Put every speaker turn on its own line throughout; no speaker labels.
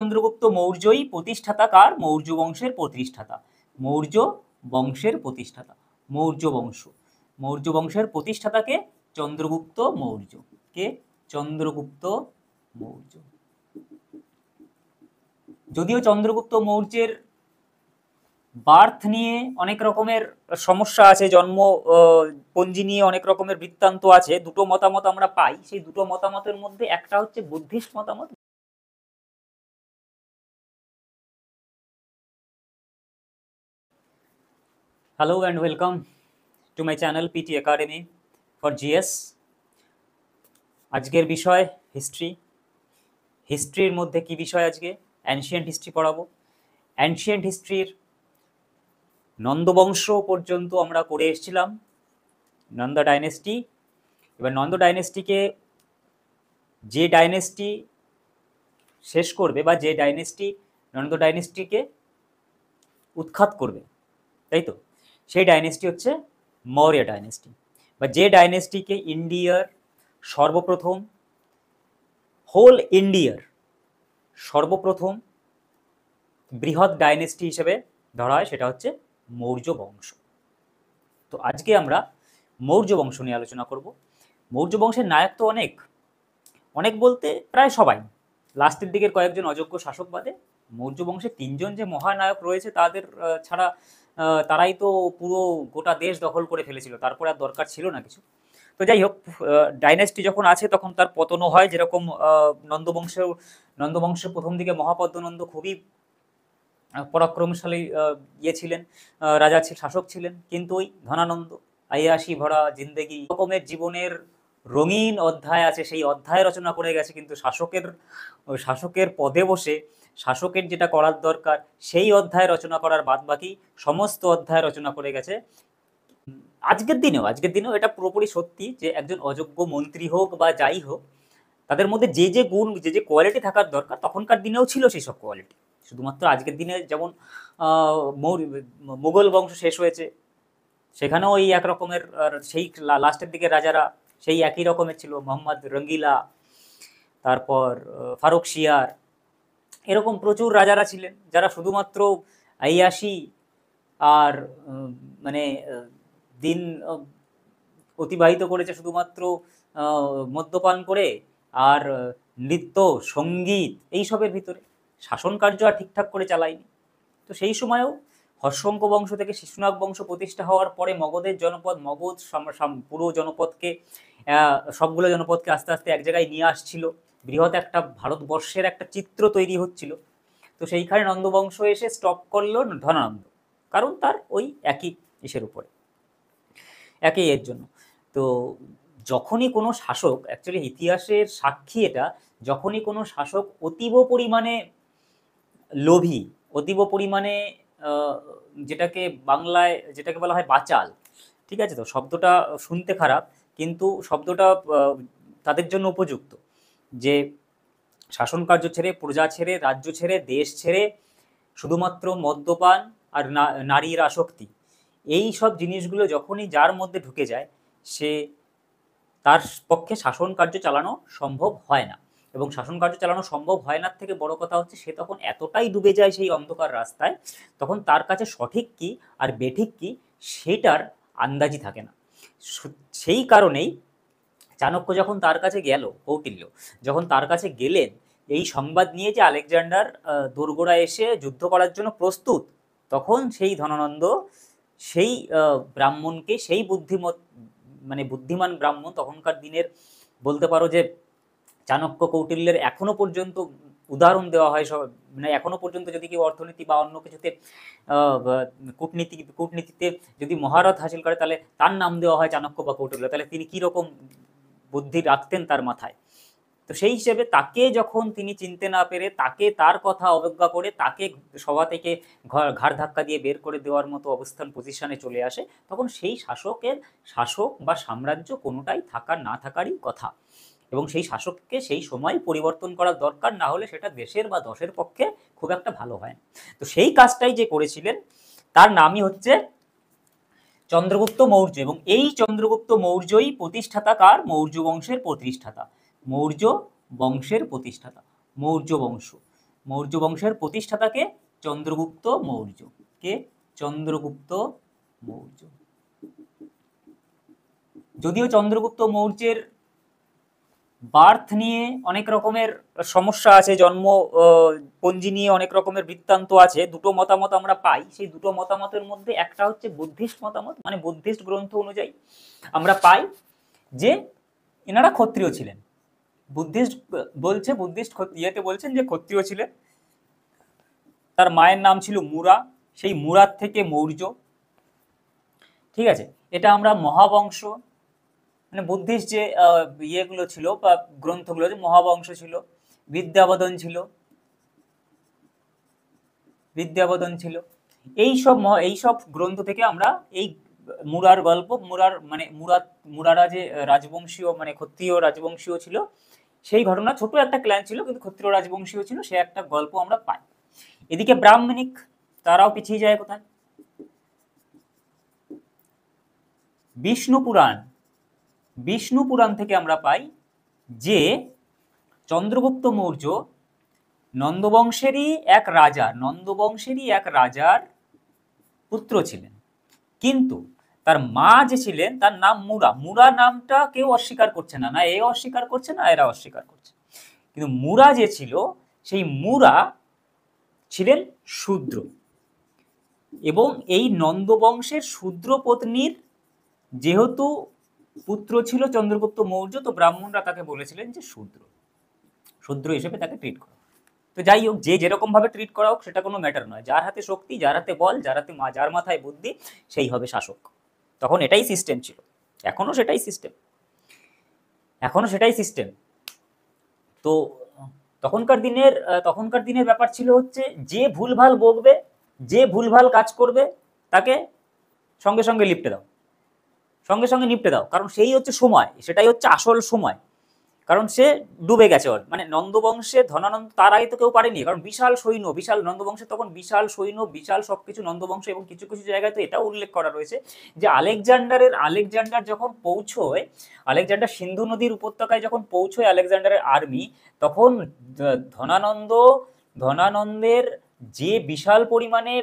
চন্দ্রগুপ্ত মৌর্যই প্রতিষ্ঠাতা কার? মৌর্য বংশের প্রতিষ্ঠাতা। মৌর্য বংশের প্রতিষ্ঠাতা, মৌর্য বংশ। মৌর্য বংশের প্রতিষ্ঠাতাকে চন্দ্রগুপ্ত মৌর্য। কে? চন্দ্রগুপ্ত মৌর্য। যদিও চন্দ্রগুপ্ত মৌর্যের বার্থ নিয়ে অনেক রকমের সমস্যা আছে, জন্ম পঞ্জি নিয়ে অনেক রকমের বৃত্তান্ত আছে, দুটো মতামত আমরা পাই। সেই দুটো মতামতের মধ্যে একটা হচ্ছে বুদ্ধিস্ট মতামত। Hello and welcome to my channel PT academy for GS. আজকের বিষয় হিস্ট্রি। হিস্ট্রির মধ্যে কি বিষয় আজকে? অ্যানশিয়েন্ট হিস্ট্রি পড়াবো। অ্যানশিয়েন্ট হিস্ট্রির নন্দবংশ পর্যন্ত আমরা করে এসেছিলাম, নন্দ ডাইনেস্টি। এবার নন্দ ডাইনেস্টিকে যে ডাইনেস্টি শেষ করবে বা যে ডাইনেস্টি নন্দ ডাইনেস্টিকে উৎখাত করবে, তাই তো, সেই ডাইনেস্টি হচ্ছে মৌর্য ডাইনেস্টি। বা যে ডাইনেস্টিকে ইন্ডিয়ার সর্বপ্রথম, হোল ইন্ডিয়ার সর্বপ্রথম বৃহৎ ডাইনেস্টি হিসেবে ধরা হয়, সেটা হচ্ছে মৌর্য বংশ। তো আজকে আমরা মৌর্য বংশ নিয়ে আলোচনা করব। মৌর্য বংশের নায়ক তো অনেক, অনেক বলতে প্রায় সবাই। লাস্টের দিকের কয়েকজন অযোগ্য শাসক বাদে মৌর্য বংশে তিনজন যে মহানায়ক রয়েছে তাদের ছাড়া তারাই তো পুরো গোটা দেশ দখল করে ফেলেছিল, তারপরে আর দরকার ছিল না কিছু। তো যাই হোক, ডাইনেস্টি যখন আছে তখন তার পতনও হয়। যেরকম নন্দবংশের প্রথম দিকে মহাপদ্মনন্দ খুবই পরাক্রমশালী ছিলেন, রাজা শাসক ছিলেন, কিন্তু ওই ধনানন্দ আইয়াসি ভরা জিন্দেগি রকমের জীবনের রঙিন অধ্যায় আছে, সেই অধ্যায় রচনা করে গেছে, কিন্তু শাসকের পদে বসে শাসকের যেটা করার দরকার সেই অধ্যায় রচনা করার বাদবাকি সমস্ত অধ্যায় রচনা করে গেছে। আজকের দিনেও এটা পুরোপুরি সত্যি যে একজন অযোগ্য মন্ত্রী হোক বা যাই হোক, তাদের মধ্যে যে যে গুণ, যে যে কোয়ালিটি থাকার দরকার তখনকার দিনেও ছিল সেই সব কোয়ালিটি। শুধুমাত্র আজকের দিনে যেমন মুঘল বংশ শেষ হয়েছে, সেখানেও ওই এক রকমের, সেই লাস্টের দিকে রাজারা সেই একই রকমের ছিল, মোহাম্মদ রঙ্গিলা, তারপর ফারুক শিয়ার, এরকম প্রচুর রাজারা ছিলেন যারা শুধুমাত্র আইয়াসি আর মানে দিন অতিবাহিত করেছে শুধুমাত্র মদ্যপান করে আর নৃত্য সঙ্গীত এইসবের ভিতরে, শাসন কার্য আর ঠিকঠাক করে চালায়নি। তো সেই সময়েও হর্ষঙ্ক বংশ থেকে শিশুনাগ বংশ প্রতিষ্ঠা হওয়ার পরে মগধের জনপদ, মগধ পুরো জনপদকে, সবগুলো জনপদকে আস্তে আস্তে এক জায়গায় নিয়ে আসছিল, বৃহৎ একটা ভারতবর্ষের একটা চিত্র তৈরি হচ্ছিল। তো সেইখানে নন্দবংশ এসে স্টপ করলো ধনানন্দ, কারণ তার ওই একই ইসের উপরে, একই এর জন্য। তো যখনই কোনো শাসক, অ্যাকচুয়ালি ইতিহাসের সাক্ষী এটা, যখনই কোনো শাসক অতীব পরিমাণে লোভী, অতীব পরিমাণে যেটাকে বাংলায় যেটাকে বলা হয় বাচাল, ঠিক আছে, তো শব্দটা শুনতে খারাপ কিন্তু শব্দটা তাদের জন্য উপযুক্ত, যে শাসন কার্য ছেড়ে, প্রজা ছেড়ে, রাজ্য ছেড়ে, দেশ ছেড়ে শুধুমাত্র মদ্যপান আর নারীর আসক্তি, এই সব জিনিসগুলো যখনই যার মধ্যে ঢুকে যায়, সে তার পক্ষে শাসন কার্য চালানো সম্ভব হয় না। এবং শাসন কার্য চালানো সম্ভব হয় না থেকে বড় কথা হচ্ছে, সে তখন এতটাই ডুবে যায় সেই অন্ধকার রাস্তায়, তখন তার কাছে সঠিক কি আর বেঠিক কি সেটার আন্দাজই থাকে না। সেই কারণেই চাণক্য যখন তার কাছে গেল, কৌটিল্য যখন তার কাছে গেলেন এই সংবাদ নিয়ে যে আলেকজান্ডার দোরগোড়ায় এসে যুদ্ধ করার জন্য প্রস্তুত, তখন সেই ধনানন্দ সেই ব্রাহ্মণকে, সেই বুদ্ধিমান ব্রাহ্মণ, তখনকার দিনের বলতে পারো যে চাণক্য কৌটিল্যের এখনো পর্যন্ত উদাহরণ দেওয়া হয়, মানে এখনো পর্যন্ত যদি কেউ অর্থনীতি বা অন্য কিছুতে কূটনীতিতে যদি মহারথ হাসিল করে, তাহলে তার নাম দেওয়া হয় চাণক্য বা কৌটিল্য। তাহলে তিনি কীরকম বুদ্ধি রাখতেন তার মাথায়। তো সেই হিসেবে তাকে যখন তিনি চিনতে না পেরে, তাকে তার কথা অবজ্ঞা করে, তাকে সভা থেকে ঘাড় ধাক্কা দিয়ে বের করে দেওয়ার মতো অবস্থান, পজিশনে চলে আসে, তখন সেই শাসক বা সাম্রাজ্য কোনোটাই থাকার না থাকারই কথা, এবং সেই শাসককে সেই সময় পরিবর্তন করার দরকার, না হলে সেটা দেশের বা দশের পক্ষে খুব একটা ভালো হয় না। তো সেই কাজটাই যে করেছিলেন তার নামই হচ্ছে চন্দ্রগুপ্ত মৌর্য। এবং এই চন্দ্রগুপ্ত মৌর্যই প্রতিষ্ঠাতা কার? মৌর্য বংশের প্রতিষ্ঠাতা, মৌর্য বংশের প্রতিষ্ঠাতা, মৌর্য বংশ। মৌর্য বংশের প্রতিষ্ঠাতাকে চন্দ্রগুপ্ত মৌর্য। কে? চন্দ্রগুপ্ত মৌর্য। যদিও চন্দ্রগুপ্ত মৌর্যের বার্থ নিয়ে অনেক রকমের সমস্যা আছে, জন্ম পঞ্জি নিয়ে অনেক রকমের বৃত্তান্ত আছে, দুটো মতামত আমরা পাই। সেই দুটো মতামতের মধ্যে একটা হচ্ছে বুদ্ধিস্ট মতামত, মানে বুদ্ধিস্ট গ্রন্থ অনুযায়ী আমরা পাই যে এনারা ক্ষত্রিয় ছিলেন। বুদ্ধিস্ট বলছে, বুদ্ধিস্ট ইয়েতে বলছেন যে ক্ষত্রিয় ছিলেন। তার মায়ের নাম ছিল মুরা, সেই মুরার থেকে মৌর্য। ঠিক আছে, এটা আমরা মহাবংশ, মানে বুদ্ধিস্ট যে ইয়েগুলো ছিল বা গ্রন্থগুলো, যে মহাবংশ ছিল, বিদ্যাবদন ছিল, বিদ্যাবদন ছিল, এইসব গ্রন্থ থেকে আমরা এই মুরার গল্প, মানে মুরারা যে রাজবংশীয়, মানে ক্ষত্রিয় রাজবংশীয় ছিল, সেই ঘটনা, ছোট একটা ক্ল্যান ছিল কিন্তু ক্ষত্রিয় রাজবংশীয় ছিল, সে একটা গল্প আমরা পাই। এদিকে ব্রাহ্মণিক, তারাও পিছিয়ে যায় কোথায়? বিষ্ণু পুরাণ থেকে আমরা পাই যে চন্দ্রগুপ্ত মৌর্য নন্দবংশেরই এক রাজার পুত্র ছিলেন, কিন্তু তার মা যে ছিলেন তার নাম মুরা নামটা কেউ অস্বীকার করছে না, এ অস্বীকার করছে না এরা অস্বীকার করছে, কিন্তু মুরা যে ছিল, সেই মুরা ছিলেন শূদ্র, এবং এই নন্দবংশের শূদ্র পত্নীর যেহেতু পুত্র ছিল চন্দ্রগুপ্ত মৌর্য, তো ব্রাহ্মণরা তাকে বলেছিলেন যে শূদ্র হিসেবে তাকে ট্রিট করা। তো যাই হোক, যে যেরকম ভাবে ট্রিট করা হোক সেটা কোনো ম্যাটার নয়, যার হাতে শক্তি, যার হাতে বল, যার মাথায় বুদ্ধি, সেই হবে শাসক। তখন এটাই সিস্টেম ছিল, এখনো সেটাই সিস্টেম। তো তখনকার দিনের ব্যাপার ছিল হচ্ছে, যে ভুলভাল বকবে, যে ভুলভাল কাজ করবে, তাকে সঙ্গে সঙ্গে নিপটে দাও, কারণ সেই হচ্ছে সময়, সেটাই হচ্ছে আসল সময়, কারণ সে ডুবে গেছে। মানে নন্দবংশে ধনানন্দ, তার আগে তো কেউ পারেনি, কারণ বিশাল নন্দবংশে তখন বিশাল সৈন্য, বিশাল সবকিছু নন্দবংশ, এবং কিছু কিছু জায়গায় তো এটাও উল্লেখ করা রয়েছে যে আলেকজান্ডার যখন পৌঁছয়, আলেকজান্ডার সিন্ধু নদীর উপত্যকায় যখন পৌঁছয় আলেকজান্ডারের আর্মি, তখন ধনানন্দের যে বিশাল পরিমাণে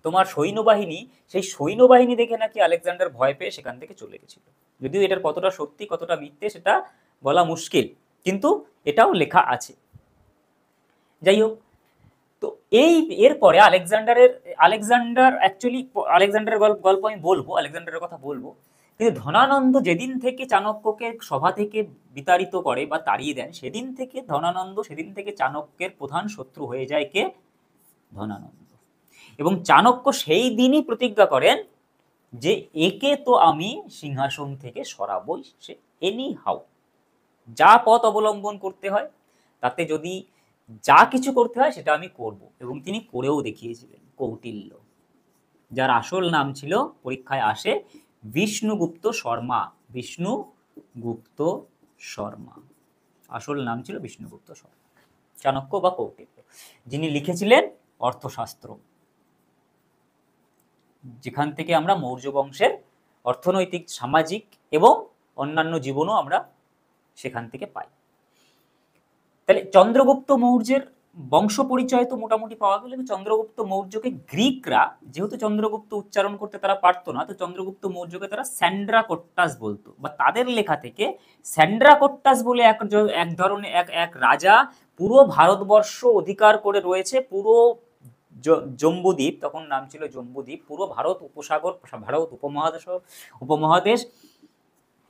তোমার সৈন্যবাহিনী, সেই সৈন্যবাহিনী দেখে নাকি আলেকজান্ডার ভয় পেয়ে সেখান থেকে চলে গেছিল। যদিও এটার কতটা সত্যি কতটা মিথ্যে সেটা বলা মুশকিল, কিন্তু এটাও লেখা আছে। যাই হোক, তো এরপরে আলেকজান্ডারের গল্প আমি বলবো, আলেকজান্ডারের কথা বলবো, কিন্তু ধনানন্দ যেদিন থেকে চাণক্যকে সভা থেকে বিতাড়িত করে বা তাড়িয়ে দেন, সেদিন থেকে চাণক্যের প্রধান শত্রু হয়ে যায় কে? ধনানন্দ। এবং চাণক্য সেই দিনই প্রতিজ্ঞা করেন যে একে তো আমি সিংহাসন থেকে সরাবই, সে এনি হাউ, যা পথ অবলম্বন করতে হয়, তাতে যদি যা কিছু করতে হয় সেটা আমি করব, এবং তিনি করেও দেখিয়েছিলেন। কৌটিল্য, যার আসল নাম ছিল, পরীক্ষায় আসে, বিষ্ণুগুপ্ত শর্মা, আসল নাম ছিল বিষ্ণুগুপ্ত শর্মা, চাণক্য বা কৌটিল্য, যিনি লিখেছিলেন অর্থশাস্ত্র, যেখান থেকে আমরা মৌর্য বংশের অর্থনৈতিক, সামাজিক এবং অন্যান্য জীবনও আমরা সেখান থেকে পাই। তাহলে চন্দ্রগুপ্ত মৌর্যের বংশ পরিচয় তো মোটামুটি পাওয়া গেল। চন্দ্রগুপ্ত মৌর্যকে গ্রিকরা, যেহেতু চন্দ্রগুপ্ত উচ্চারণ করতে তারা পারতো না, তো চন্দ্রগুপ্ত মৌর্যকে তারা স্যান্ড্রাকোট্টাস বলতো, বা তাদের লেখা থেকে স্যান্ড্রাকোট্টাস বলে এক ধরনের এক রাজা পুরো ভারতবর্ষ অধিকার করে রয়েছে, পুরো জম্বুদ্বীপ, তখন নাম ছিল জম্বুদ্বীপ, পুরো ভারত উপসাগর, ভারত উপমহাদেশ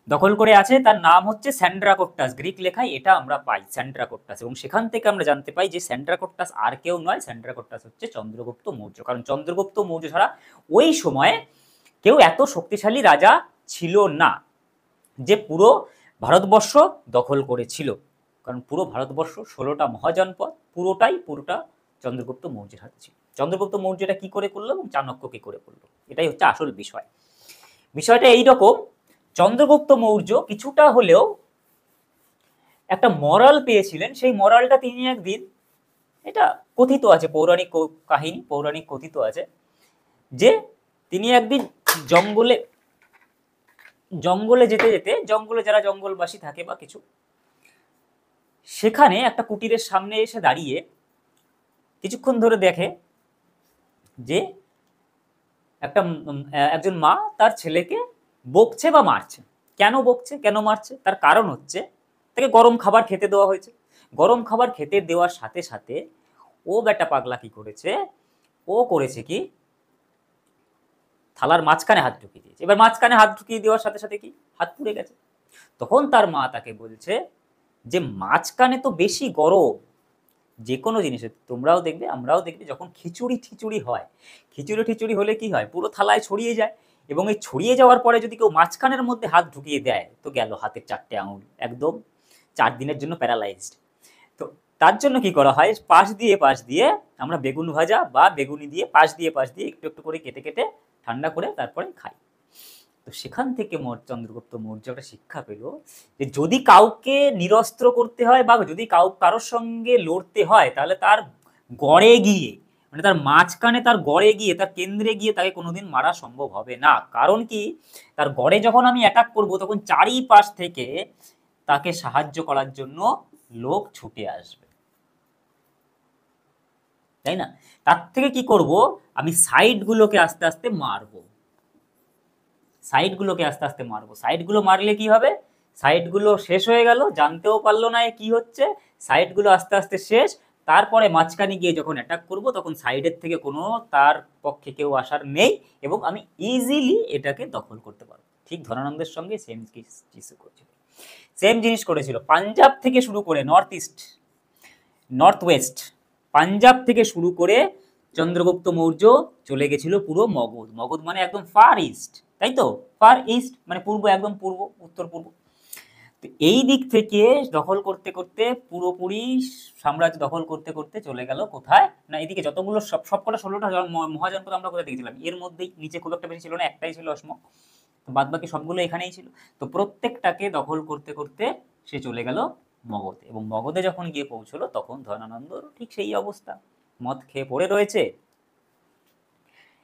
দখল করে আছে, তার নাম হচ্ছে স্যান্ড্রাকোট্টাস। গ্রিক লেখায় এটা আমরা পাই, স্যান্ড্রাকোট্টাস, এবং সেখান থেকে আমরা জানতে পাই যে স্যান্ড্রাকোট্টাস আর কেউ নয়, স্যান্ড্রাকোট্টাস হচ্ছে চন্দ্রগুপ্ত মৌর্য। কারণ চন্দ্রগুপ্ত মৌর্য ছাড়া ওই সময়ে কেউ এত শক্তিশালী রাজা ছিল না যে পুরো ভারতবর্ষ দখল করেছিল, কারণ পুরো ভারতবর্ষ 16টা মহাজনপদ, পুরোটা চন্দ্রগুপ্ত মৌর্যের হাতে ছিল। চন্দ্রগুপ্ত মৌর্যটা কি করে করলো এবং চাণক্য কি করে করলো, এটাই হচ্ছে আসল বিষয়। বিষয়টা এইরকম, চন্দ্রগুপ্ত মৌর্য কিছুটা হলেও একটা মরাল পেয়েছিলেন, সেই মরালটা তিনি একদিন, এটা কথিত আছে, পৌরাণিক কাহিনী, পৌরাণিক কথিত আছে যে তিনি একদিন জঙ্গলে যেতে যেতে, জঙ্গলে যারা জঙ্গলবাসী থাকে বা কিছু, সেখানে একটা কুটিরের সামনে এসে দাঁড়িয়ে কিছুক্ষণ ধরে দেখে যে একজন মা তার ছেলেকে বকছে বা মারছে। কেন বকছে, কেন মারছে? তার কারণ হচ্ছে তাকে গরম খাবার খেতে দেওয়া হয়েছে। গরম খাবার খেতে দেওয়ার সাথে সাথে ও ব্যাটা পাগলা কি করেছে, ও করেছে কি, থালার মাঝখানে হাত ঢুকিয়ে দিয়েছে। এবার মাঝখানে হাত ঢুকিয়ে দেওয়ার সাথে সাথে কি, হাত পুড়ে গেছে। তখন তার মা তাকে বলছে যে মাঝখানে তো বেশি গরম। যে কোনো জিনিসে তোমরাও দেখবে, আমরাও দেখবে, যখন খিচুড়ি ঠিচুড়ি হয়, খিচুড়ি ঠিচুড়ি হলে কি হয়, পুরো থালায় ছড়িয়ে যায়, এবং এই ছড়িয়ে যাওয়ার পরে যদি কেউ মাঝখানের মধ্যে হাত ঢুকিয়ে দেয় তো গেল হাতের 4টে আঙুল, একদম 4 দিনের জন্য প্যারালাইজড। তো তার জন্য কি করা হয়, পাশ দিয়ে আমরা বেগুন ভাজা বা বেগুনি দিয়ে পাশ দিয়ে একটু একটু করে কেটে কেটে ঠান্ডা করে তারপরে খাই। তো সেখান থেকে চন্দ্রগুপ্ত মৌর্য একটা শিক্ষা পেল যে যদি কাউকে নিরস্ত্র করতে হয় বা যদি কারোর সঙ্গে লড়তে হয়, তাহলে তার গড়ে গিয়ে, মানে তার মাঝখানে, তার গড়ে গিয়ে, তার কেন্দ্রে গিয়ে তাকে কোনোদিন মারা সম্ভব হবে না। কারণ কি, তার গড়ে যখন আমি অ্যাটাক করব তখন চারিপাশ থেকে তাকে সাহায্য করার জন্য লোক ছুটে আসবে, তাই না? তার থেকে কি করব, আমি সাইডগুলোকে আস্তে আস্তে মারবো, সাইডগুলো মারলে কি হবে, সাইডগুলো শেষ হয়ে গেল, জানতেও পারলো না কি হচ্ছে, সাইডগুলো আস্তে আস্তে শেষ। তারপরে মাঝখানে গিয়ে যখন অ্যাটাক করব তখন সাইডের থেকে কোনো তার পক্ষে কেউ আসার নেই, এবং আমি ইজিলি এটাকে দখল করতে পারবো। ঠিক ধনানন্দের সঙ্গে সেম কিছু করেছিল, সেম জিনিস করেছিল। পাঞ্জাব থেকে শুরু করে নর্থ ওয়েস্ট, পাঞ্জাব থেকে শুরু করে চন্দ্রগুপ্ত মৌর্য চলে গেছিল পুরো মগধ। মগধ মানে একদম ফার ইস্ট, তাই তো? ফার ইস্ট মানে পূর্ব, একদম পূর্ব, উত্তর পূর্ব। তো এই দিক থেকে দখল করতে করতে পুরোপুরি সাম্রাজ্য দখল করতে করতে চলে গেল কোথায় না, এদিকে যতগুলো সবকটা 16টা মহাজনপদ আমরা কোথায় দেখেছিলাম, এর মধ্যেই নিচে খুব একটা বেশি ছিল না, একটাই ছিল অসম, বাদ বাকি সবগুলো এখানেই ছিল। তো প্রত্যেকটাকে দখল করতে করতে সে চলে গেল মগধে, এবং মগধে যখন গিয়ে পৌঁছলো তখন ধনানন্দর ঠিক সেই অবস্থা, মদ খেয়ে পড়ে রয়েছে,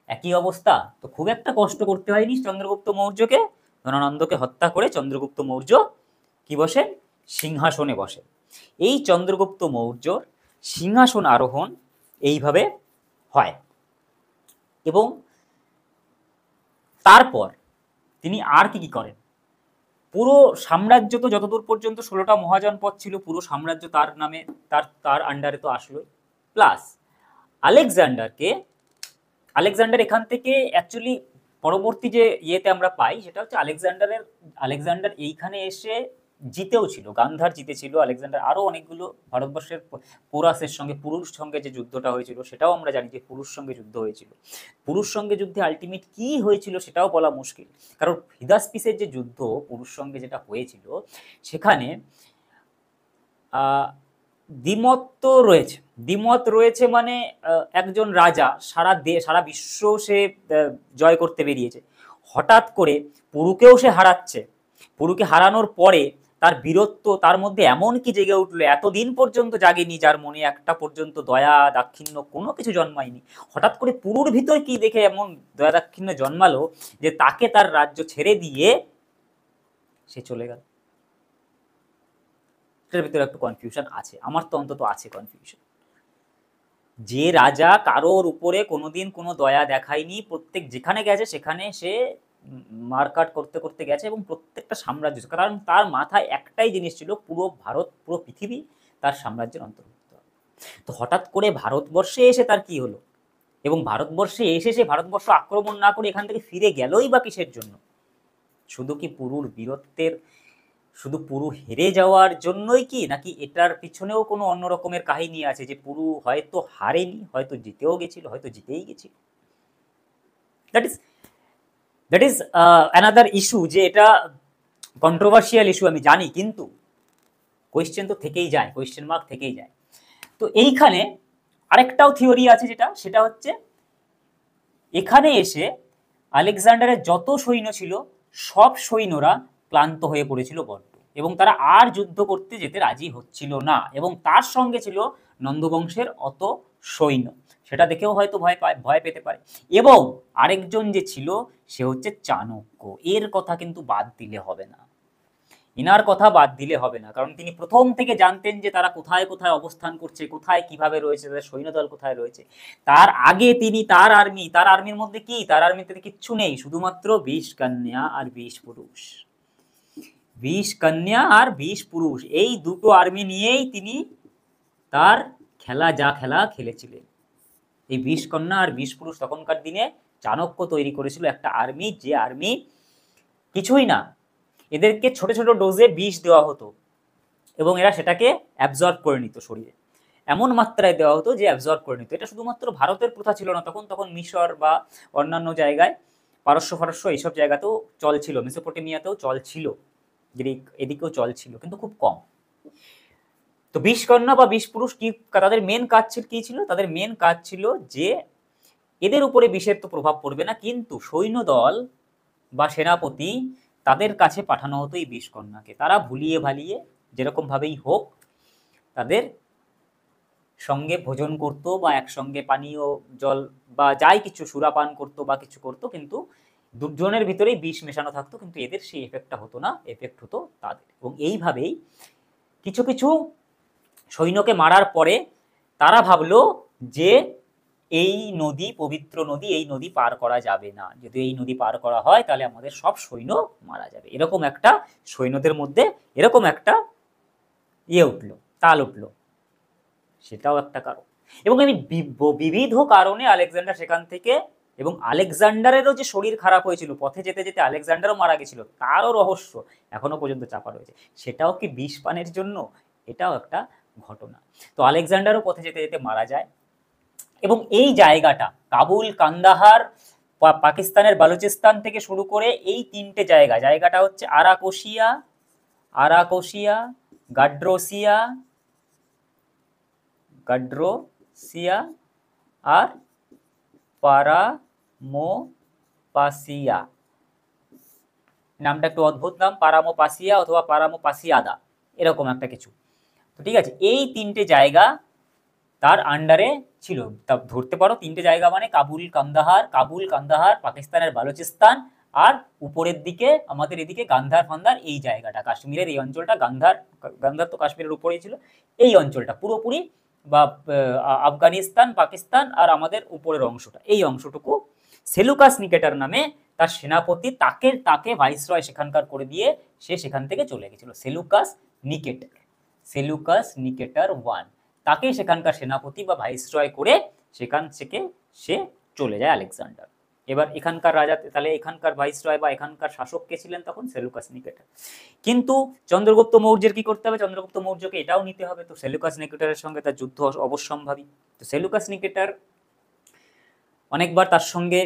একই অবস্থা। তো খুব একটা কষ্ট করতে হয়নি চন্দ্রগুপ্ত মৌর্যকে। ধনানন্দকে হত্যা করে চন্দ্রগুপ্ত মৌর্য কি বসে, সিংহাসনে বসে। এই চন্দ্রগুপ্ত মৌর্যর সিংহাসন আরোহণ এইভাবে হয়, এবং তারপর তিনি আর কি কি করেন, পুরো সাম্রাজ্য তো যতদূর পর্যন্ত 16টা মহাজনপদ ছিল, পুরো সাম্রাজ্য তার নামে, তার আন্ডারে তো আসলোই। প্লাস আলেকজান্ডার এখান থেকে অ্যাকচুয়ালি পরবর্তী যে ইয়েতে আমরা পাই সেটা হচ্ছে আলেকজান্ডার এইখানে এসে জিতেও ছিল, গান্ধার জিতেছিল আলেকজান্ডার, আরো অনেকগুলো ভারতবর্ষের পোরাসের সঙ্গে, পুরুষ সঙ্গে যে যুদ্ধটা হয়েছিল সেটাও আমরা জানি যে পুরুষ সঙ্গে যুদ্ধ হয়েছিল। পুরুষ সঙ্গে যুদ্ধে আলটিমেট কি হয়েছিল সেটাও বলা মুশকিল, কারণ হিদাসপিসের যে যুদ্ধ পুরুষ সঙ্গে যেটা হয়েছিল সেখানে দ্বিমত তো রয়েছে, দ্বিমত রয়েছে মানে একজন রাজা সারা বিশ্ব সে জয় করতে বেরিয়েছে, হঠাৎ করে পুরুকেও সে হারাচ্ছে, পুরুকে হারানোর পরে তার বীরত্ব তার মধ্যে এমন কি জেগে উঠলো, এতদিন পর্যন্ত জাগেনি, যার মনে একটা পর্যন্ত দয়া দাক্ষিণ্য কোনো কিছু জন্মায়নি, হঠাৎ করে পুরুর ভিতর কি দেখে এমন দয়া দাক্ষিণ্য জন্মালো যে তাকে তার রাজ্য ছেড়ে দিয়ে সে চলে গেল। এটার ভিতরে একটু কনফিউশন আছে, আমার তো অন্তত আছে কনফিউশন। যে রাজা কারোর উপরে কোনোদিন কোনো দয়া দেখায়নি, প্রত্যেক যেখানে গেছে সেখানে সে মারকাট করতে করতে গেছে, এবং প্রত্যেকটা সাম্রাজ্য, কারণ তার মাথায় একটাই জিনিস ছিল, পুরো ভারত, পুরো পৃথিবী তার সাম্রাজ্যের অন্তর্ভুক্ত। তো হঠাৎ করে ভারতবর্ষে এসে তার কি হলো, এবং ভারতবর্ষে এসে সে ভারতবর্ষ আক্রমণ না করে এখান থেকে ফিরে গেলই বা কিসের জন্য? শুধু কি পুরুর বীরত্বের, শুধু পুরু হেরে যাওয়ার জন্যই কি, নাকি এটার পিছনেও কোনো অন্য রকমের কাহিনী আছে, যে পুরু হয়তো হারেনি, হয়তো জিতেও গেছিল, হয়তো জিতেই গেছিল? দ্যাট ইজ অ্যানাদার ইস্যু, যে এটা কন্ট্রোভার্সিয়াল ইস্যু আমি জানি, কিন্তু কোয়েশ্চেন তো থেকেই যায়, কোয়েশ্চেন মার্ক থেকেই যায়। তো এইখানে আরেকটাও থিওরি আছে, সেটা হচ্ছে এখানে এসে আলেকজান্ডারের যত সৈন্য ছিল সব সৈন্যরা ক্লান্ত হয়ে পড়েছিল বড্ড, এবং তারা আর যুদ্ধ করতে যেতে রাজি হচ্ছিল না, এবং তার সঙ্গে ছিল নন্দবংশের অত সৈন্য, সেটা দেখেও হয়তো ভয় পেতে পারে। এবং আরেকজন যে ছিল সে হচ্ছে চাণক্য, এর কথা কিন্তু বাদ দিলে হবে না। ইনার কথা বাদ দিলে হবে না, কারণ তিনি প্রথম থেকে জানতেন যে তারা কোথায় কোথায় অবস্থান করছে, কোথায় কিভাবে রয়েছে, তাদের সৈন্যদল কোথায় রয়েছে। তার আগে তিনি তার আর্মির মধ্যে কি, তার আর্মিতে কিচ্ছু নেই, শুধুমাত্র 20 কন্যা আর 20 পুরুষ। 20 কন্যা আর 20 পুরুষ, এই দুটো আর্মি নিয়েই তিনি তার যা খেলা খেলেছিলেন। এই 20 কন্যা আর 20 পুরুষ তখনকার দিনে চাণক্য তৈরি করেছিল একটা আর্মি, যে আর্মি কিছুই না, এদেরকে ছোট ছোট ডোজে বিষ দেওয়া হতো এবং এরা সেটাকে অ্যাবজর্ব করে নিত শরীরে, এমন মাত্রায় দেওয়া হতো যে অ্যাবজর্ব করে নিত। এটা শুধুমাত্র ভারতের প্রথা ছিল না, তখন মিশর বা অন্যান্য জায়গায়, পারস্য এইসব জায়গাতেও চল ছিল, মেসোপটেমিয়াতেও চল ছিল, গ্রিক এদিকেও চল ছিল, কিন্তু খুব কম। তো 20 কন্যা বা 20 পুরুষ কি তাদের মেন কাজ কি ছিল? তাদের মেন কাজ ছিল যে এদের উপরে বিষের তো প্রভাব পড়বে না, কিন্তু সৈন্যদল বা সেনাপতি তাদের কাছে পাঠানো হতো এই 20 কন্যাকে। তারা ভুলিয়ে ভালিয়ে যেরকম ভাবেই হোক তাদের সঙ্গে ভোজন করত বা একসঙ্গে পানীয় জল বা যাই কিছু সুরাপান করতো বা কিছু করতো, কিন্তু দুজনের ভিতরেই বিষ মেশানো থাকতো, কিন্তু এদের সেই এফেক্টটা হতো না, এফেক্ট হতো তাদের। এবং এইভাবেই কিছু কিছু সৈন্যকে মারার পরে তারা ভাবলো যে এই নদী পবিত্র নদী, এই নদী পার করা যাবে না, যদি এই নদী পার করা হয় তাহলে আমাদের সব সৈন্য মারা যাবে। এরকম একটা সৈন্যদের মধ্যে এরকম একটা উঠলো, তাল উঠলো, সেটাও একটা কারণ। এবং আমি বিবিধ কারণে আলেকজান্ডার সেখান থেকে, এবং আলেকজান্ডারেরও যে শরীর খারাপ হয়েছিল, পথে যেতে যেতে আলেকজান্ডারও মারা গেছিল, তারও রহস্য এখনো পর্যন্ত চাপা রয়েছে। সেটাও কি বিষ পানের জন্য? এটাও একটা ঘটনা। তো আলেকজান্ডারও পথে যেতে যেতে মারা যায়। এবং এই জায়গাটা কাবুল, কান্দাহার, পাকিস্তানের বালুচিস্তান থেকে শুরু করে এই তিনটে জায়গাটা হচ্ছে আরাকোসিয়া, গাড্রোসিয়া আর পারামোপাসিয়া। নামটা একটু অদ্ভুত নাম, পারামোপাসিয়া অথবা পারামোপাসিয়াদা, এরকম একটা কিছু। তো ঠিক আছে, এই তিনটে জায়গা তার আন্ডারে ছিল। তা ধরতে পারো তিনটে জায়গা মানে কাবুল কান্দাহার পাকিস্তানের বালুচিস্তান, আর উপরের দিকে আমাদের এদিকে গান্ধার এই জায়গাটা, কাশ্মীরের এই অঞ্চলটা, গান্ধার তো কাশ্মীরের উপরেই ছিল, এই অঞ্চলটা পুরোপুরি, বা আফগানিস্তান, পাকিস্তান আর আমাদের উপরের অংশটা, এই অংশটুকু সেলুকাস নিকেটার নামে তার সেনাপতি তাকে ভাইসরয় সেখানকার করে দিয়ে সে সেখান থেকে চলে গেছিল। সেলুকাস নিকেটার 1, তাকে সেখানকার সেনাপতি বা ভাইসরয় করে সেখান থেকে সে চলে যায় আলেকজান্ডার। এবার এখানকার রাজা, তাহলে এখানকার ভাইসরয় বা এখানকার শাসক কে ছিলেন তখন? সেলুকাস নিকেটার। কিন্তু চন্দ্রগুপ্ত মৌর্যের কি করতে হবে? চন্দ্রগুপ্ত মৌর্যকে এটাও নিতে হবে, তো সেলুকাস নিকেটারের সঙ্গে তার যুদ্ধ অবশ্যম্ভাবী। তো সেলুকাস নিকেটার অনেকবার তার সঙ্গে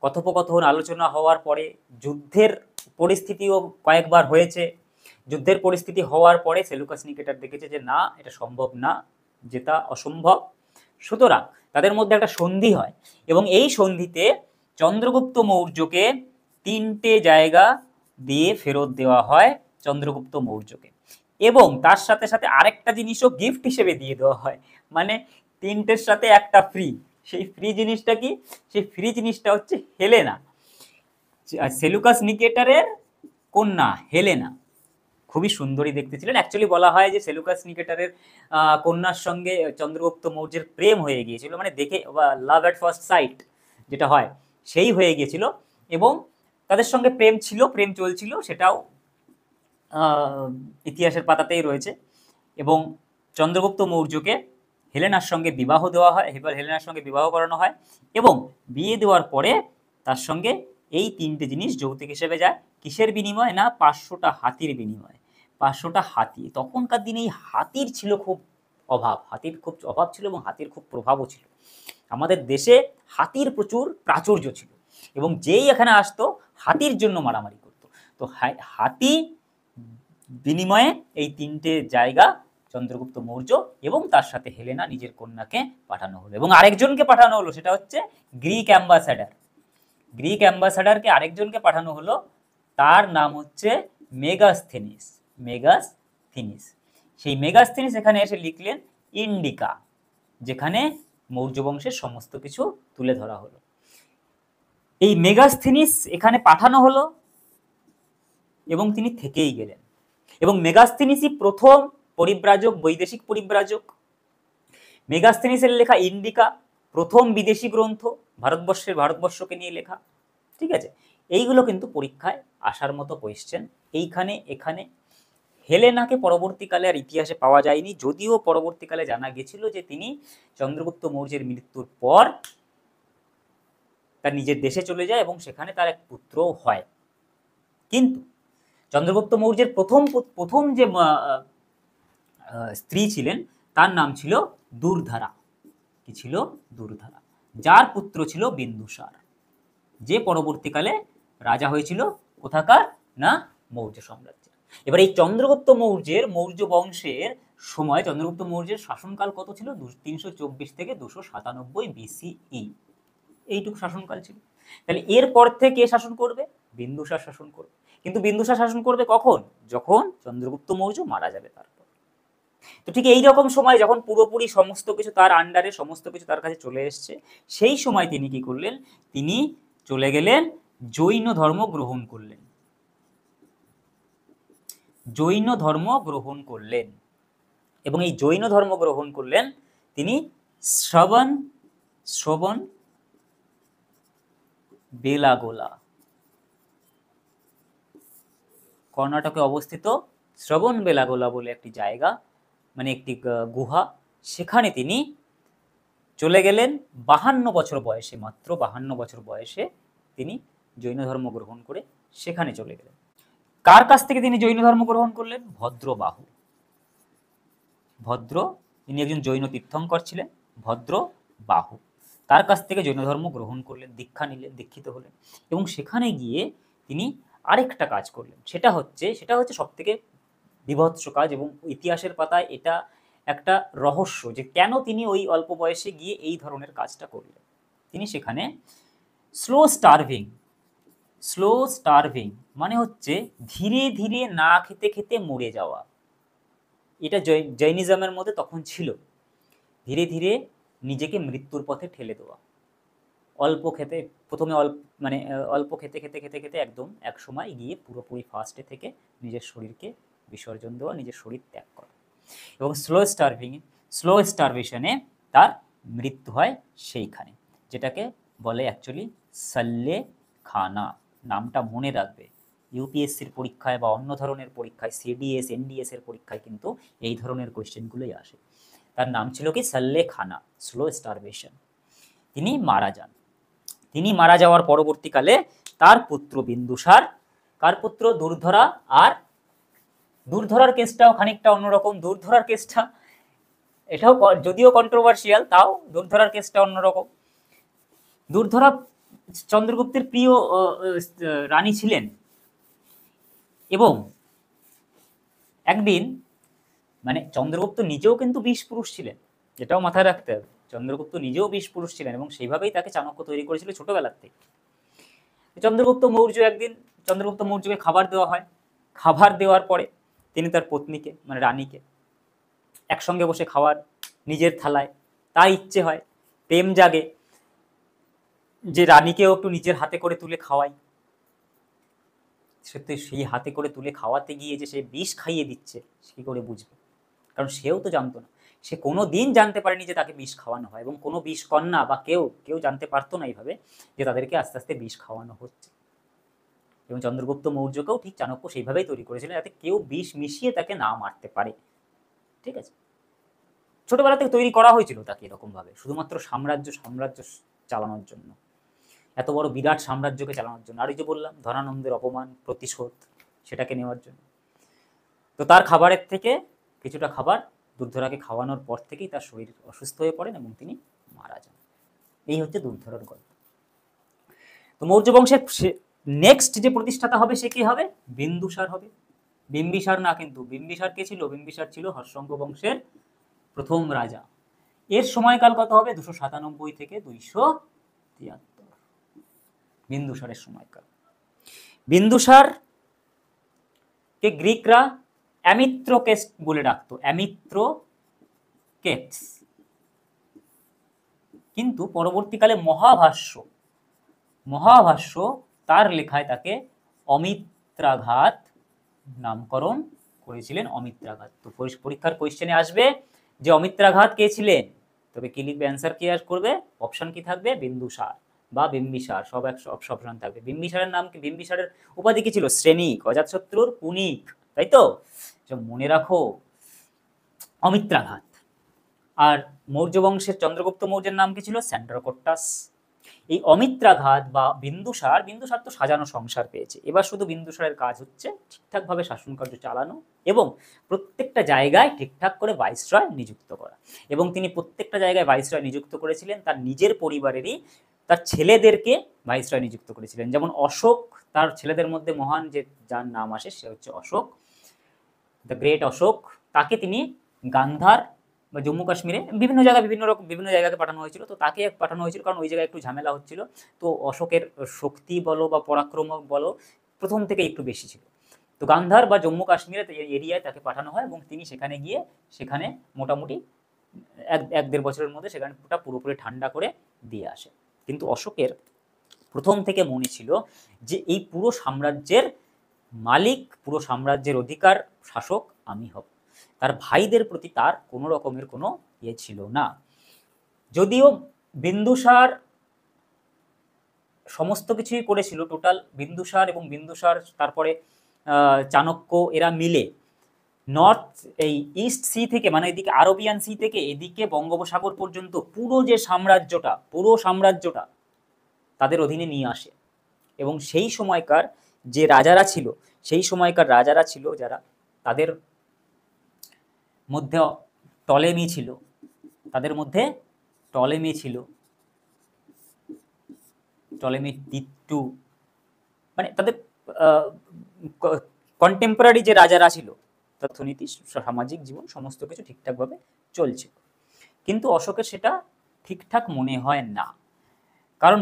কথোপকথন আলোচনা হওয়ার পরে, যুদ্ধের পরিস্থিতিও কয়েকবার হয়েছে, যুদ্ধের পরিস্থিতি হওয়ার পরে সেলুকাস নিকেটার দেখেছে যে না, এটা সম্ভব না, যেটা অসম্ভব। সুতরাং তাদের মধ্যে একটা সন্ধি হয়, এবং এই সন্ধিতে চন্দ্রগুপ্ত মৌর্যকে 3টে জায়গা দিয়ে ফেরত দেওয়া হয় চন্দ্রগুপ্ত মৌর্যকে, এবং তার সাথে সাথে আরেকটা জিনিসও গিফট হিসেবে দিয়ে দেওয়া হয়, মানে 3টের সাথে একটা ফ্রি। সেই ফ্রি জিনিসটা কি? সেই ফ্রি জিনিসটা হচ্ছে হেলেনা, সেলুকাস নিকেটারের কন্যা হেলেনা। খুবই সুন্দরী দেখতে ছিলেন। অ্যাকচুয়ালি বলা হয় যে সেলুকাস নিকেটারের কন্যার সঙ্গে চন্দ্রগুপ্ত মৌর্যের প্রেম হয়ে গিয়েছিল, মানে দেখে লাভ অ্যাট ফার্স্ট সাইট যেটা হয় সেই হয়ে গিয়েছিল, এবং তাদের সঙ্গে প্রেম চলছিল, সেটাও ইতিহাসের পাতাতেই রয়েছে। এবং চন্দ্রগুপ্ত মৌর্যকে হেলেনার সঙ্গে বিবাহ দেওয়া হয়, হেলেনার সঙ্গে বিবাহ করানো হয়, এবং বিয়ে দেওয়ার পরে তার সঙ্গে এই 3টে জিনিস যৌতুক হিসেবে যায়। কিসের বিনিময়ে? না, 500টা হাতির বিনিময়ে। 500টা হাতি। তখনকার দিনে এই হাতির ছিল খুব অভাব ছিল, এবং হাতির খুব প্রভাবও ছিল। আমাদের দেশে হাতির প্রচুর প্রাচুর্য ছিল, এবং যেই এখানে আসতো হাতির জন্য মারামারি করতো। তো হাতি বিনিময়ে এই 3টে জায়গা চন্দ্রগুপ্ত মৌর্য এবং তার সাথে হেলেনা নিজের কন্যাকে পাঠানো হলো। এবং আরেকজনকে পাঠানো হলো, সেটা হচ্ছে গ্রিক অ্যাম্বাসাডারকে আরেকজনকে পাঠানো হলো, তার নাম হচ্ছে মেগাসথেনিস। সেই মেগাসথেনিস এখানে এসে লিখলেন ইন্ডিকা, যেখানে মৌর্য বংশের সমস্ত কিছু তুলে ধরা হলো। এই মেগাসথেনিস এখানে পাঠানো হলো এবং তিনি থেকেই গেলেন। এবং মেগাস্থিনিসই প্রথম পরিব্রাজক, বৈদেশিক পরিব্রাজক। মেগাস্থিনিসের লেখা ইন্ডিকা প্রথম বিদেশি গ্রন্থ, ভারতবর্ষকে নিয়ে লেখা। ঠিক আছে, এইগুলো কিন্তু পরীক্ষায় আসার মতো কোয়েশ্চেন। এইখানে এখানে হেলেনাকে পরবর্তীকালে আর ইতিহাসে পাওয়া যায়নি, যদিও পরবর্তীকালে জানা গেছিল যে তিনি চন্দ্রগুপ্ত মৌর্যের মৃত্যুর পর তার নিজের দেশে চলে যায় এবং সেখানে তার এক পুত্রও হয়। কিন্তু চন্দ্রগুপ্ত মৌর্যের প্রথম যে স্ত্রী ছিলেন তার নাম ছিল দুর্ধারা। কি ছিল? দুর্ধারা, যার পুত্র ছিল বিন্দুসার, যে পরবর্তীকালে রাজা হয়েছিল কোথাকার? না, মৌর্য সাম্রাজ্যের। এবার এই চন্দ্রগুপ্ত মৌর্য বংশের সময় চন্দ্রগুপ্ত মৌর্যের শাসনকাল কত ছিল? 324 থেকে 297 BCE, এইটুকু শাসনকাল ছিল। তাহলে এরপর থেকে কে শাসন করবে? বিন্দুসার শাসন করবে। কিন্তু বিন্দুসার শাসন করবে কখন? যখন চন্দ্রগুপ্ত মৌর্য মারা যাবে তারপর। তো ঠিক এই রকম সময় যখন পুরোপুরি সমস্ত কিছু তার আন্ডারে, সমস্ত কিছু তার কাছে চলে এসছে, সেই সময় তিনি কি করলেন? তিনি চলে গেলেন জৈন ধর্ম গ্রহণ করলেন। জৈন ধর্ম গ্রহণ করলেন এবং এই জৈন ধর্ম গ্রহণ করলেন তিনি শ্রবণ বেলাগোলা, কর্ণাটকে অবস্থিত শ্রবণ বেলাগোলা বলে একটি জায়গা, মানে একটি গুহা, সেখানে তিনি চলে গেলেন 52 বছর বয়সে, মাত্র 52 বছর বয়সে তিনি জৈন ধর্ম গ্রহণ করে সেখানে চলে গেলেন। কার কাছ থেকে তিনি জৈন ধর্ম গ্রহণ করলেন? ভদ্রবাহু। তিনি একজন জৈন তীর্থঙ্কর ছিলেন, ভদ্রবাহু। তার কাছ থেকে জৈন ধর্ম গ্রহণ করলেন, দীক্ষা নিলেন, দীক্ষিত হলেন এবং সেখানে গিয়ে তিনি আরেকটা কাজ করলেন। সেটা হচ্ছে সবথেকে বিভৎস কাজ এবং ইতিহাসের পাতায় এটা একটা রহস্য যে কেন তিনি ওই অল্প বয়সে গিয়ে এই ধরনের কাজটা করলেন। তিনি সেখানে স্লো স্টারভিং মানে হচ্ছে ধীরে ধীরে না খেতে খেতে মরে যাওয়া। এটা জৈনিজমের মধ্যে তখন ছিল, ধীরে ধীরে নিজেকে মৃত্যুর পথে ঠেলে দেওয়া। প্রথমে অল্প খেতে খেতে খেতে খেতে একদম এক সময় গিয়ে পুরোপুরি ফাস্টে থেকে নিজের শরীরকে বিসর্জন দেওয়া, নিজের শরীর ত্যাগ করা। এবং স্লো স্টারভেশনে তার মৃত্যু হয় সেইখানে, যেটাকে বলে অ্যাকচুয়ালি সল্লে খানা। নামটা মনে রাখবে, ইউপিএসসির পরীক্ষায় বা অন্য ধরনের পরীক্ষায়, সিডিএস এনডিএস এর পরীক্ষায় কিন্তু এই ধরনের কোয়েশ্চেনগুলোই আসে। তার নাম ছিল কি? সল্লে খানা, স্লো স্টারভেশন। তিনি মারা যান। তিনি মারা যাওয়ার পরবর্তীকালে তার পুত্র বিন্দুসার, কার পুত্র? দুর্ধরা। আর দুর্ধরার কেসটাও খানিকটা অন্যরকম। দুর্ধরার কেসটা এটাও যদিও কন্ট্রোভার্সিয়াল, তাও দুর্ধরার কেসটা অন্যরকম। দুর্ধরা চন্দ্রগুপ্তের প্রিয় রানী ছিলেন এবং একদিন চন্দ্রগুপ্ত নিজেও কিন্তু 20 পুরুষ ছিলেন, এটাও মাথায় রাখতে হবে। চন্দ্রগুপ্ত নিজেও 20 পুরুষ ছিলেন এবং সেইভাবেই তাকে চাণক্য তৈরি করেছিল ছোটবেলার থেকে। চন্দ্রগুপ্ত মৌর্যকে খাবার দেওয়া হয়। খাবার দেওয়ার পরে তিনি তার পত্নীকে রানীকে একসঙ্গে বসে খাওয়ার, নিজের থালায়। তার ইচ্ছে হয়, প্রেম জাগে যে রানীকেও একটু নিজের হাতে করে তুলে খাওয়াই। সত্যি সেই হাতে করে তুলে খাওয়াতে গিয়ে যে সে বিষ খাইয়ে দিচ্ছে, কি করে বুঝবে? কারণ সেও তো জানতো না, সে কোনো দিন জানতে পারেনি যে তাকে বিষ খাওয়ানো হয় এবং কোনো বিষ কন্যা বা কেউ জানতে পারতো না এইভাবে যে তাদেরকে আস্তে আস্তে বিষ খাওয়ানো হচ্ছে। এবং চন্দ্রগুপ্ত মৌর্যকেও ঠিক চাণক্য সেইভাবেই তৈরি করেছিলেন যাতে কেউ বিষ মিশিয়ে তাকে না মারতে পারে। ঠিক আছে, ছোটবেলা থেকে তৈরি করা হয়েছিল তাকে এরকম ভাবে, শুধুমাত্র সাম্রাজ্য চালানোর জন্য, এত বড় বিরাট সাম্রাজ্যকে চালানোর জন্য। আর এই যে বললাম ধনানন্দের অপমান প্রতিশোধ, সেটাকে নেওয়ার জন্য। তো তার খাবারের থেকে কিছুটা খাবার দুর্ধরাকে খাওয়ানোর পর থেকেই তার শরীর অসুস্থ হয়ে পড়েন এবং তিনি মারা যান। এই হচ্ছে দুর্ধরার গল্প। তো মৌর্য বংশের নেক্সট যে প্রতিষ্ঠাতা হবে সে কি হবে? বিন্দুসার হবে। বিম্বিসার না, কিন্তু বিম্বিসার কে ছিল? বিম্বিসার ছিল হর্ষঙ্গ বংশের প্রথম রাজা। এর সময়কাল কত হবে? 297 থেকে 273, বিন্দুসারের সময়কাল। বিন্দুসার কে গ্রিকরা অ্যামিত্রোকেস বলে ডাকতো, অ্যামিত্রোকেটস। কিন্তু পরবর্তীকালে মহাভাষ্য তার লেখায় তাকে অমিত্রাঘাত নামকরণ করেছিলেন অমিত্রাঘাত। তো পরীক্ষার কোয়েশ্চেনে আসবে যে অমিত্রাঘাত কে ছিলেন, তবে কি লিখবে, অ্যান্সার কি করবে, অপশন কি থাকবে, বিন্দুসার বা বিম্বিসার, সব অপশন থাকবে। বিম্বিসারের নাম কি, বিম্বিসারের উপাধি কি ছিল, শ্রেণিক, অজাতশত্রুর পুনিক, তাই তো, মনে রাখো অমিত্রাঘাত। আর মৌর্য বংশের চন্দ্রগুপ্ত মৌর্যের নাম কি ছিল, স্যান্ড্রাকোট্টাস। এই অমিত্রাঘাত বা বিন্দুসার, বিন্দুসার তো সাজানো সংসার পেয়েছে, এবার শুধু বিন্দুসারের কাজ হচ্ছে ঠিকঠাকভাবে শাসন কার্য চালানো এবং প্রত্যেকটা জায়গায় ঠিকঠাক করে ভাইসরয় নিযুক্ত করা। এবং তিনি প্রত্যেকটা জায়গায় ভাইসরয় নিযুক্ত করেছিলেন তার নিজের পরিবারেরই, তার ছেলেদেরকে ভাইসরয় নিযুক্ত করেছিলেন। যেমন অশোক, তার ছেলেদের মধ্যে মহান যে যার নাম আসে সে হচ্ছে অশোক, দ্য গ্রেট অশোক। তাকে তিনি গান্ধার বা জম্মু কাশ্মীরে বিভিন্ন জায়গায় বিভিন্ন জায়গাকে পাঠানো হয়েছিল। তো তাকে পাঠানো হয়েছিল কারণ ওই জায়গায় একটু ঝামেলা হচ্ছিল। তো অশোকের শক্তি বলো বা পরাক্রম বলো প্রথম থেকে একটু বেশি ছিল। তো গান্ধার বা জম্মু কাশ্মীরে এরিয়ায় তাকে পাঠানো হয় এবং তিনি সেখানে গিয়ে সেখানে মোটামুটি এক দেড় বছরের মধ্যে সেখানে পুরোপুরি ঠান্ডা করে দিয়ে আসে। কিন্তু অশোকের প্রথম থেকে মনে ছিল যে এই পুরো সাম্রাজ্যের মালিক, পুরো সাম্রাজ্যের অধিকার শাসক আমি হব। তার ভাইদের প্রতি তার কোনো রকমের কোনো ইয়ে ছিল না। যদিও বিন্দুসার সমস্ত কিছুই করেছিল, টোটাল বিন্দুসার এবং বিন্দুসার তারপরে চাণক্য এরা মিলে নর্থ এই ইস্ট সি থেকে, মানে এদিকে আরবিয়ান সি থেকে এদিকে বঙ্গোপসাগর পর্যন্ত পুরো যে সাম্রাজ্যটা, পুরো সাম্রাজ্যটা তাদের অধীনে নিয়ে আসে। এবং সেই সময়কার যে রাজারা ছিল, সেই সময়কার রাজারা ছিল যারা, তাদের মধ্যে টলেমি ছিল, তাদের মধ্যে টলেমি ছিল, টলেমি তিত্তু, মানে তাদের কন্টেম্পোরারি যে রাজারা ছিল, অর্থনীতি, সামাজিক জীবন সমস্ত কিছু ঠিকঠাকভাবে চলছে। কিন্তু অশোকের সেটা ঠিকঠাক মনে হয় না। কারণ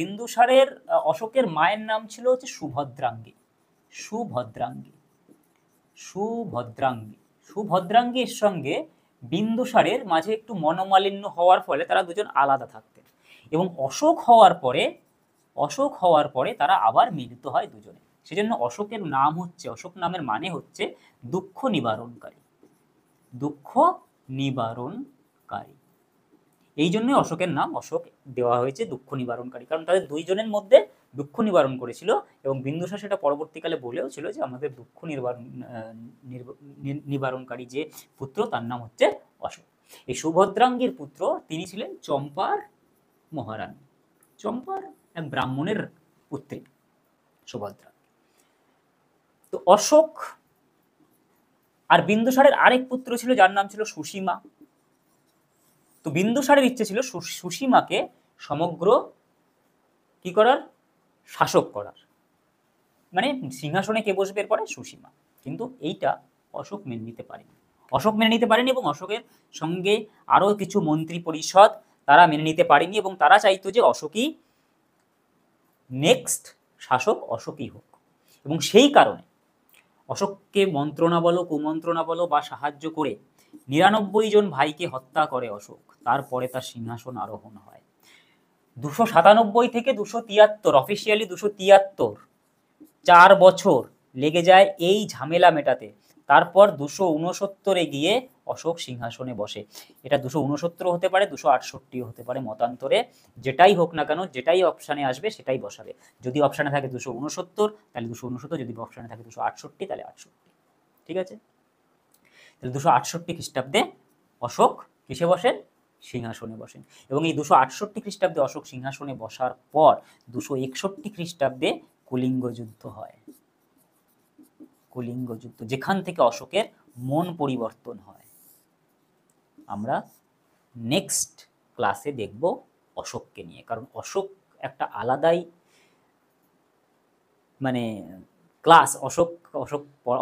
বিন্দুসারের অশোকের মায়ের নাম ছিল হচ্ছে সুভদ্রাঙ্গী। সুভদ্রাঙ্গীর সঙ্গে বিন্দুসারের মাঝে একটু মনোমালিন্য হওয়ার ফলে তারা দুজন আলাদা থাকতেন এবং অশোক হওয়ার পরে তারা আবার মিলিত হয় দুজনে। সেজন্য অশোকের নাম হচ্ছে, অশোক নামের মানে হচ্ছে দুঃখ নিবারণকারী, দুঃখ নিবারণকারী। এই জন্যই অশোকের নাম অশোক দেওয়া হয়েছে, দুঃখ নিবারণকারী, কারণ তাদের দুইজনের মধ্যে দুঃখ নিবারণ করেছিল। এবং বিন্দুসার সেটা পরবর্তীকালে বলেও ছিল যে আমাদের দুঃখ নিবারণকারী যে পুত্র তার নাম হচ্ছে অশোক। এই সুভদ্রাঙ্গীর পুত্র তিনি ছিলেন চম্পার মহারানী, চম্পার এক ব্রাহ্মণের পুত্রী সুভদ্রা। তো অশোক আর বিন্দুসারের আরেক পুত্র ছিল যার নাম ছিল সুসীমা। তো বিন্দুসারের ইচ্ছে ছিল সুসীমাকে সমগ্র কি করার, শাসক করার, মানে সিংহাসনে কে বসবে এরপরে, সুসীমা। কিন্তু এইটা অশোক মেনে নিতে পারেনি এবং অশোকের সঙ্গে আরো কিছু মন্ত্রী পরিষদ তারা মেনে নিতে পারেনি এবং তারা চাইতো যে অশোকই নেক্সট শাসক, অশোকই হোক। এবং সেই কারণে অশোককে মন্ত্রণা বলো, কুমন্ত্রণা বলো বা সাহায্য করে 99 জন ভাইকে হত্যা করে অশোক। তারপরে তার সিংহাসন আরোহণ হয়। 297 থেকে 273, অফিসিয়ালি 273, 4 বছর লেগে যায় এই ঝামেলা মেটাতে। তারপর 269 গিয়ে অশোক সিংহাসনে বসে। এটা 269 হতে পারে, 268 হতে পারে, মতান্তরে যেটাই হোক না কেন, যেটাই অপশানে আসবে সেটাই বসাবে। যদি অপশানে থাকে 269 তাহলে 269, যদি অপশানে থাকে 268 তাহলে 68। ঠিক আছে, তাহলে 268 খ্রিস্টাব্দে অশোক কিসে বসেন, সিংহাসনে বসেন। এবং এই 268 খ্রিস্টাব্দে অশোক সিংহাসনে বসার পর 261 খ্রিস্টাব্দে কলিঙ্গ যুদ্ধ হয়। কলিঙ্গ যুদ্ধ, যেখান থেকে অশোকের মন পরিবর্তন হয়। আমরা নেক্সট ক্লাসে দেখব অশোককে নিয়ে, কারণ অশোক একটা আলাদাই মানে ক্লাস।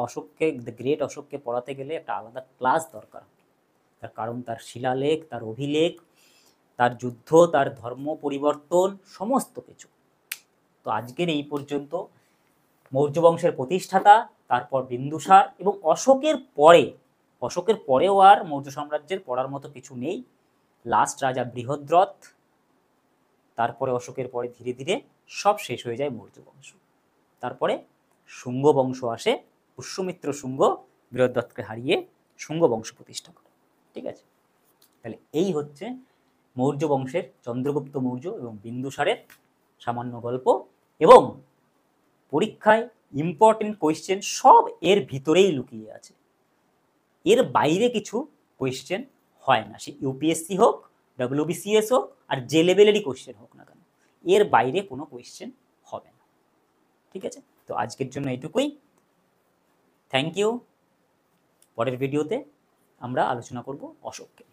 অশোককে দ্য গ্রেট অশোককে পড়াতে গেলে একটা আলাদা ক্লাস দরকার। তার কারণ তার শিলালেখ, তার অভিলেখ, তার যুদ্ধ, তার ধর্ম পরিবর্তন, সমস্ত কিছু। তো আজকের এই পর্যন্ত মৌর্য বংশের প্রতিষ্ঠাতা, তারপর বিন্দুসার এবং অশোকের পরেও আর মৌর্য সাম্রাজ্যের পড়ার মতো কিছু নেই। লাস্ট রাজা বৃহদ্রথ, তারপরে অশোকের পরে ধীরে ধীরে সব শেষ হয়ে যায় মৌর্য বংশ। তারপরে শুঙ্গ বংশ আসে পুষ্যমিত্র শুঙ্গ বীরদত্তকে হারিয়ে শুঙ্গ বংশ প্রতিষ্ঠা করে। ঠিক আছে, তাহলে এই হচ্ছে মৌর্য বংশের চন্দ্রগুপ্ত মৌর্য এবং বিন্দুসারের সামান্য গল্প। এবং পরীক্ষায় ইম্পর্টেন্ট কোয়েশ্চেন সব এর ভিতরেই লুকিয়ে আছে, এর বাইরে কিছু কোয়েশ্চেন হয় না, সে ইউপিএসসি হোক, ডব্লিউবিসিএস হোক, আর যে লেভেলেরই কোয়েশ্চেন হোক না কেন, এর বাইরে কোনো কোয়েশ্চেন হবে না। ঠিক আছে, তো আজকের জন্য এটুকুই। Thank you. পরের ভিডিওতে আমরা আলোচনা করব অশোককে।